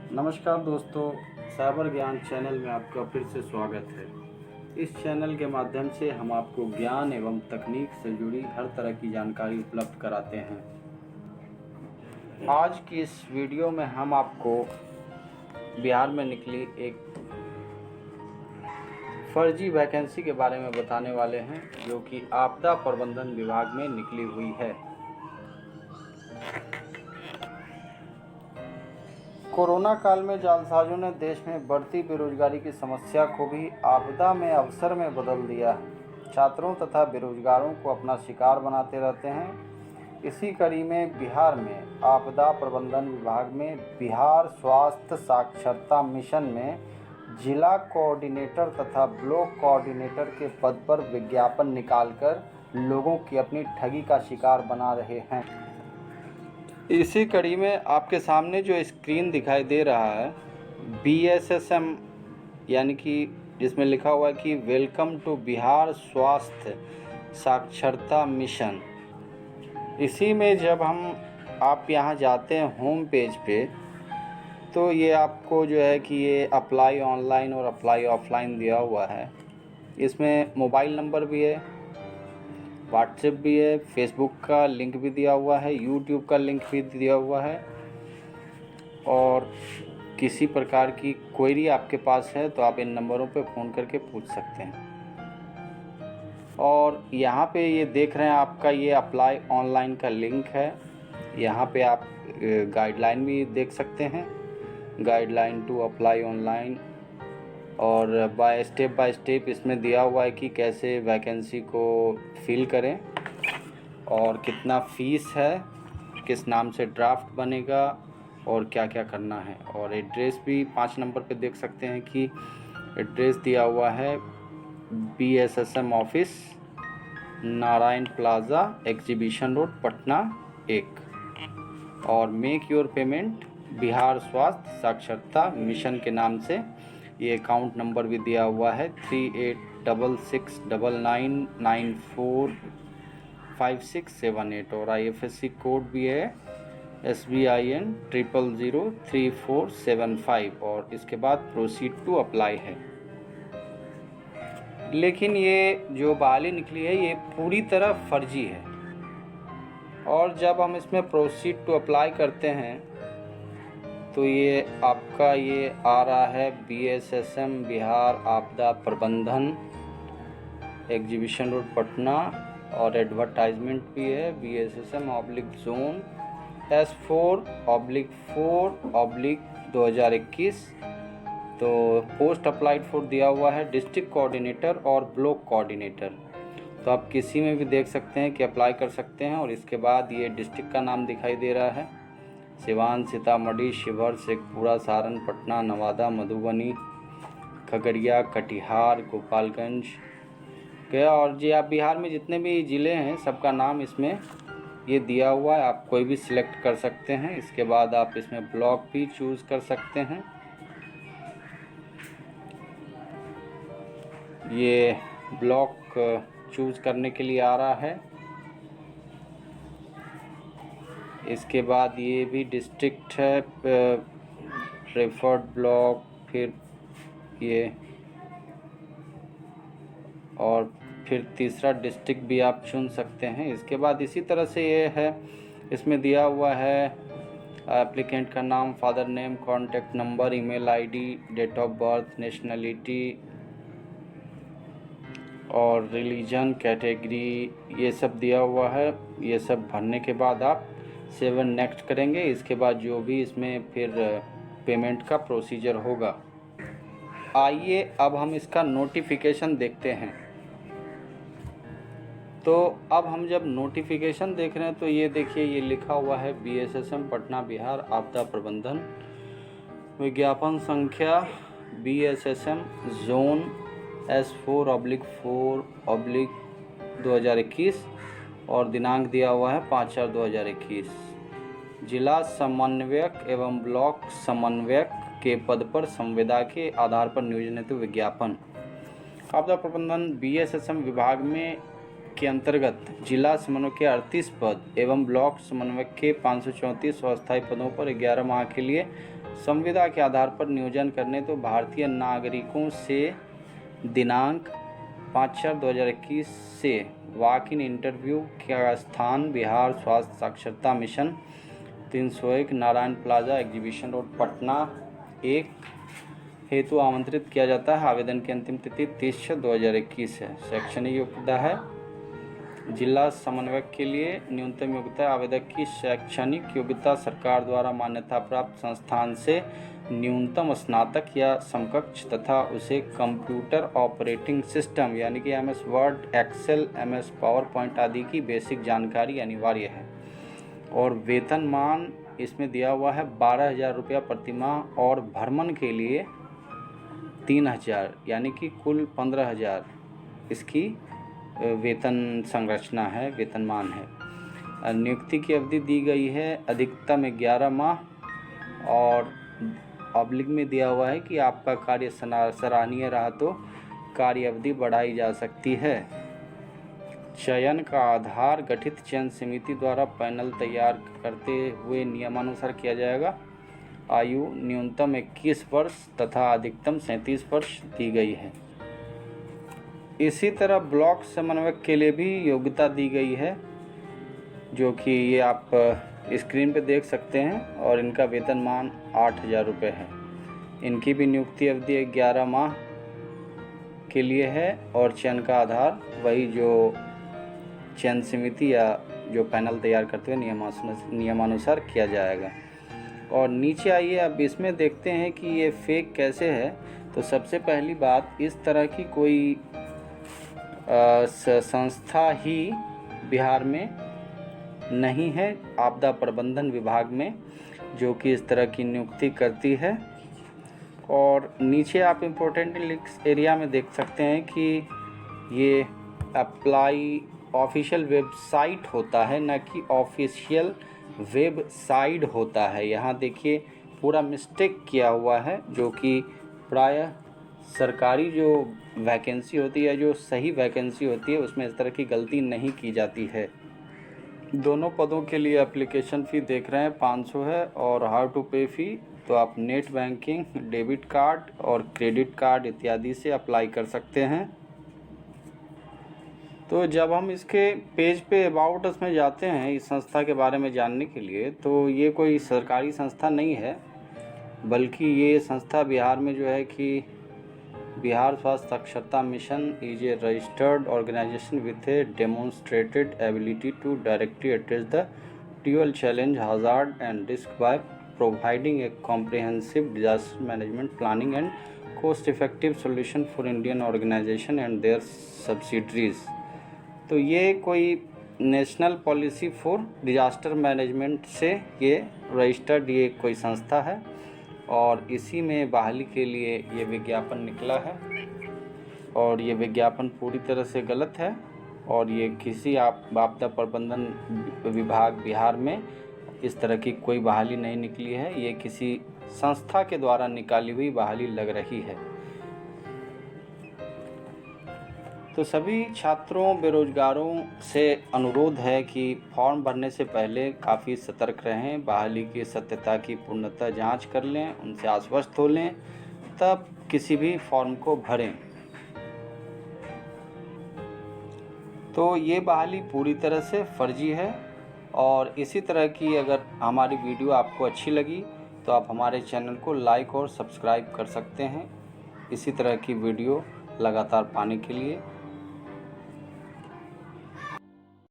नमस्कार दोस्तों, साइबर ज्ञान चैनल में आपका फिर से स्वागत है। इस चैनल के माध्यम से हम आपको ज्ञान एवं तकनीक से जुड़ी हर तरह की जानकारी उपलब्ध कराते हैं। आज की इस वीडियो में हम आपको बिहार में निकली एक फर्जी वैकेंसी के बारे में बताने वाले हैं, जो कि आपदा प्रबंधन विभाग में निकली हुई है। कोरोना काल में जालसाजों ने देश में बढ़ती बेरोजगारी की समस्या को भी आपदा में अवसर में बदल दिया है। छात्रों तथा बेरोजगारों को अपना शिकार बनाते रहते हैं। इसी कड़ी में बिहार में आपदा प्रबंधन विभाग में बिहार स्वास्थ्य साक्षरता मिशन में जिला कोऑर्डिनेटर तथा ब्लॉक कोऑर्डिनेटर के पद पर विज्ञापन निकालकर लोगों की अपनी ठगी का शिकार बना रहे हैं। इसी कड़ी में आपके सामने जो स्क्रीन दिखाई दे रहा है, BSSM यानी कि जिसमें लिखा हुआ है कि वेलकम टू बिहार स्वास्थ्य साक्षरता मिशन। इसी में जब आप यहाँ जाते हैं होम पेज पे, तो ये आपको जो है कि ये अप्लाई ऑनलाइन और अप्लाई ऑफलाइन दिया हुआ है। इसमें मोबाइल नंबर भी है, व्हाट्सएप भी है, फेसबुक का लिंक भी दिया हुआ है, यूट्यूब का लिंक भी दिया हुआ है। और किसी प्रकार की क्वेरी आपके पास है तो आप इन नंबरों पे फ़ोन करके पूछ सकते हैं। और यहाँ पे ये देख रहे हैं, आपका ये अप्लाई ऑनलाइन का लिंक है। यहाँ पे आप गाइडलाइन भी देख सकते हैं, गाइडलाइन टू अप्लाई ऑनलाइन। और बाय स्टेप इसमें दिया हुआ है कि कैसे वैकेंसी को फिल करें और कितना फ़ीस है, किस नाम से ड्राफ्ट बनेगा और क्या क्या करना है। और एड्रेस भी 5 नंबर पे देख सकते हैं कि एड्रेस दिया हुआ है BSSM office, Narayan plaza, exhibition road, Patna 1। और मेक योर पेमेंट बिहार स्वास्थ्य साक्षरता मिशन के नाम से ये अकाउंट नंबर भी दिया हुआ है 386699945678। और IFSC कोड भी है SBIN 0003475। और इसके बाद प्रोसीड टू अप्लाई है। लेकिन ये जो बहाली निकली है ये पूरी तरह फर्जी है। और जब हम इसमें प्रोसीड टू अप्लाई करते हैं तो ये आपका ये आ रहा है BSSM बिहार आपदा प्रबंधन, एग्जीबिशन रोड, पटना। और एडवर्टाइजमेंट भी है BSSM/जोन S4/4/2021। तो पोस्ट अप्लाइड फॉर दिया हुआ है डिस्ट्रिक्ट कोऑर्डिनेटर और ब्लॉक कोऑर्डिनेटर। तो आप किसी में भी देख सकते हैं कि अप्लाई कर सकते हैं। और इसके बाद ये डिस्ट्रिक्ट का नाम दिखाई दे रहा है, सिवान, सीतामढ़ी, शिवहर, शेखपुरा, सारण, पटना, नवादा, मधुबनी, खगड़िया, कटिहार, गोपालगंज, गया। और जी आप बिहार में जितने भी ज़िले हैं सबका नाम इसमें ये दिया हुआ है। आप कोई भी सिलेक्ट कर सकते हैं। इसके बाद आप इसमें ब्लॉक भी चूज़ कर सकते हैं। ये ब्लॉक चूज़ करने के लिए आ रहा है। इसके बाद ये भी डिस्ट्रिक्ट है, प्रेफर्ड ब्लॉक, फिर ये, और फिर तीसरा डिस्ट्रिक्ट भी आप चुन सकते हैं। इसके बाद इसी तरह से ये है, इसमें दिया हुआ है एप्लीकेंट का नाम, father name, contact number, email ID, date of birth, nationality और रिलीजन, कैटेगरी, ये सब दिया हुआ है। ये सब भरने के बाद आप 7 नेक्स्ट करेंगे। इसके बाद जो भी इसमें फिर पेमेंट का प्रोसीजर होगा। आइए अब हम इसका नोटिफिकेशन देखते हैं। तो अब हम जब नोटिफिकेशन देख रहे हैं तो ये देखिए, ये लिखा हुआ है BSSM पटना बिहार आपदा प्रबंधन, विज्ञापन संख्या BSSM जोन S4/4/2021। और दिनांक दिया हुआ है 5/4/2021। जिला समन्वयक एवं ब्लॉक समन्वयक के पद पर संविदा के आधार पर नियोजन हेतु विज्ञापन। आपदा प्रबंधन BSSM विभाग में के अंतर्गत जिला समन्वयक के 38 पद एवं ब्लॉक समन्वयक के 534 अस्थायी पदों पर 11 माह के लिए संविदा के आधार पर नियोजन करने तो भारतीय नागरिकों से दिनांक 5/4/2021 से वॉक इन इंटरव्यू का स्थान बिहार स्वास्थ्य साक्षरता mission 301 Narayan plaza exhibition road Patna 1 हेतु आमंत्रित किया जाता है। आवेदन की अंतिम तिथि 30/6/2021 है। शैक्षणिक योग्यता है जिला समन्वयक के लिए न्यूनतम योग्यता आवेदक की शैक्षणिक योग्यता सरकार द्वारा मान्यता प्राप्त संस्थान से न्यूनतम स्नातक या समकक्ष तथा उसे कंप्यूटर ऑपरेटिंग सिस्टम यानी कि MS word, excel, MS PowerPoint आदि की बेसिक जानकारी अनिवार्य है। और वेतनमान इसमें दिया हुआ है 12,000 रुपया प्रतिमाह और भ्रमण के लिए 3,000 यानी कि कुल 15,000 इसकी वेतन संरचना है, वेतनमान है। नियुक्ति की अवधि दी गई है अधिकतम 11 माह और ऑब्लिक में दिया हुआ है कि आपका कार्य सराहनीय रहा तो कार्य अवधि बढ़ाई जा सकती है। चयन का आधार गठित चयन समिति द्वारा पैनल तैयार करते हुए नियमानुसार किया जाएगा। आयु न्यूनतम 21 वर्ष तथा अधिकतम 37 वर्ष दी गई है। इसी तरह ब्लॉक समन्वयक के लिए भी योग्यता दी गई है जो कि ये आप स्क्रीन पे देख सकते हैं और इनका वेतनमान 8,000 रुपये है। इनकी भी नियुक्ति अवधि 11 माह के लिए है और चयन का आधार वही जो चयन समिति या जो पैनल तैयार करते हुए नियमानुसार किया जाएगा। और नीचे आइए अब इसमें देखते हैं कि ये फेक कैसे है। तो सबसे पहली बात, इस तरह की कोई संस्था ही बिहार में नहीं है आपदा प्रबंधन विभाग में जो कि इस तरह की नियुक्ति करती है। और नीचे आप इम्पोर्टेंट लिंक्स एरिया में देख सकते हैं कि ये अप्लाई ऑफिशियल वेबसाइट होता है न कि ऑफिशियल वेबसाइट होता है। यहाँ देखिए पूरा मिस्टेक किया हुआ है जो कि प्रायः सरकारी जो वैकेंसी होती है, जो सही वैकेंसी होती है, उसमें इस तरह की गलती नहीं की जाती है। दोनों पदों के लिए एप्लीकेशन फ़ी देख रहे हैं 500 है और हाउ टू पे फ़ी तो आप नेट बैंकिंग, डेबिट कार्ड और क्रेडिट कार्ड इत्यादि से अप्लाई कर सकते हैं। तो जब हम इसके पेज पे अबाउट अस में जाते हैं इस संस्था के बारे में जानने के लिए, तो ये कोई सरकारी संस्था नहीं है बल्कि ये संस्था बिहार में जो है कि बिहार स्वास्थ्य साक्षरता mission is a registered organisation with a demonstrated ability to directly address the dual challenge hazard and risk by providing a comprehensive disaster management planning and cost effective solution for Indian organization and their subsidiaries। तो ये कोई national policy for disaster management से ये registered ये कोई संस्था है और इसी में बहाली के लिए ये विज्ञापन निकला है और ये विज्ञापन पूरी तरह से गलत है और ये किसी आपदा प्रबंधन विभाग बिहार में इस तरह की कोई बहाली नहीं निकली है। ये किसी संस्था के द्वारा निकाली हुई बहाली लग रही है। तो सभी छात्रों बेरोजगारों से अनुरोध है कि फॉर्म भरने से पहले काफ़ी सतर्क रहें, बहाली की सत्यता की पूर्णतः जांच कर लें, उनसे आश्वस्त हो लें, तब किसी भी फॉर्म को भरें। तो ये बहाली पूरी तरह से फर्जी है और इसी तरह की अगर हमारी वीडियो आपको अच्छी लगी तो आप हमारे चैनल को लाइक और सब्सक्राइब कर सकते हैं इसी तरह की वीडियो लगातार पाने के लिए।